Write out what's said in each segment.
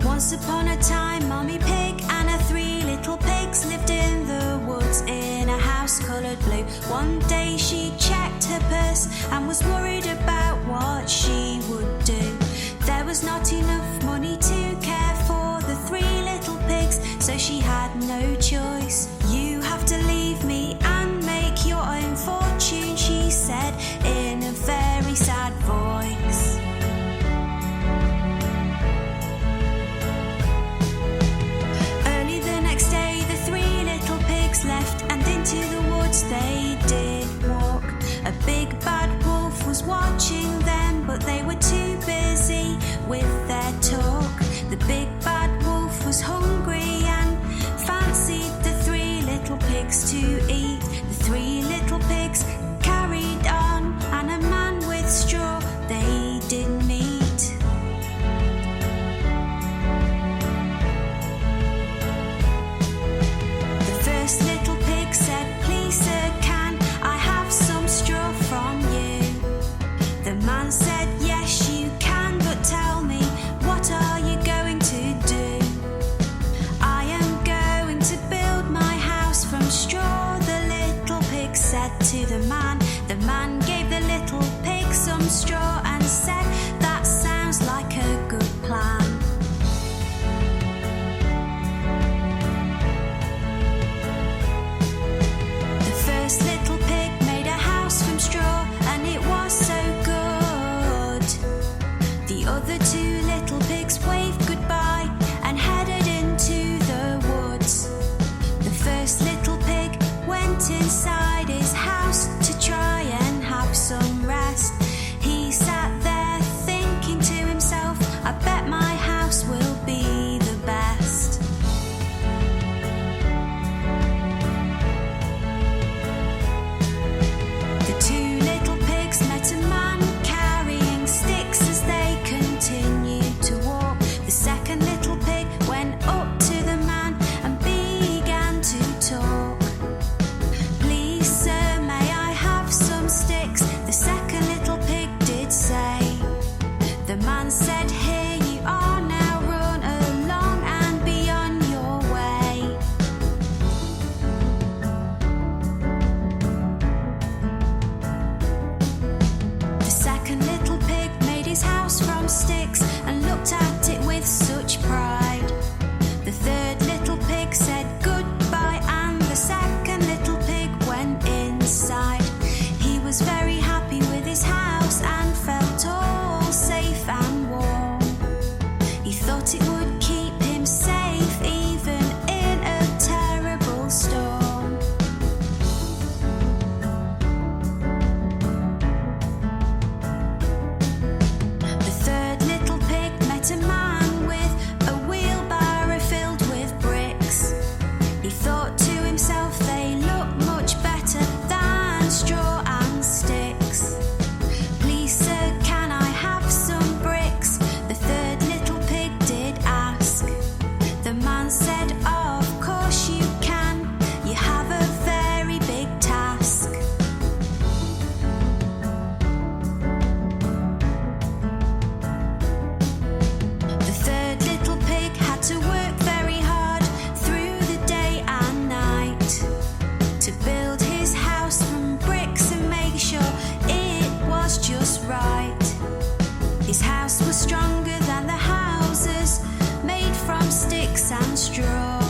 Once upon a time, Mommy Pig and her 3 little pigs lived in the woods in a house coloured blue. One day she checked her purse and was worried about what she would do. There was not enough money to care for the 3 little pigs, so she had no choice. You have to leave me and make your own fortune, she said in a very sad voice. Early the next day the 3 little pigs left, and into the woods they did walk. A big bad wolf was watching them, but they were too busy with their talk. The big bad wolf was hungry and fancied the 3 little pigs to eat. The 3 little pigs carried on, and a man with straw they did meet. The first little pig said, "Please sir, can I have some straw from you?" The man said, "Yes you can, but tell me, what are you going to do?" "I am going to build my house from straw," the little pig said to the man. The man gave the little pig some straw and said, "That sounds like a good plan." The first little pig made a house from straw, and it was so good. The other 2 little pigs waved goodbye and headed into the woods. The first little pig went inside his house to try and have some rest. He sat there thinking to himself, "I bet my house will be the best." The 2 little pigs met a man carrying sticks as they continued to walk. The second little pig went up to the man and began to talk. "Please sir, may I have some sticks?" the second little pig did say. The man said, "Here you are, now run along and be on your way." The second little pig made his house from sticks and looked at it with such pride. The third little pig said goodbye, and the second little pig went inside. He was very happy with his house and felt all safe and warm. He thought it would keep him safe even in a terrible storm. The third little pig met a man with a wheelbarrow filled with bricks. He thought to himself, they look much better than straw and sticks. "Please sir, can I have some bricks?" the third little pig did ask. The man said, "Of course you can, you have a very big task." The third little pig had to work very hard through the day and night to build his house from bricks and make sure it was just right. His house was stronger than the houses made from sticks and straw.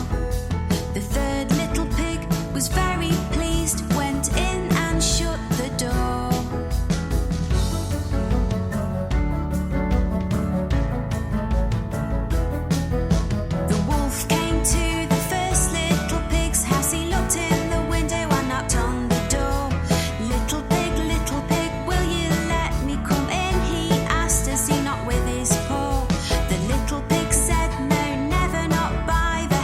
The third little pig was very pleased, went in and shut the door. The wolf came to the first little pig's house. He looked in the window and knocked on the door. Little pig, will you let me come in?" he asked as he knocked with his paw. The little pig said, "No, never, not by the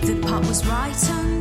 The pot was right under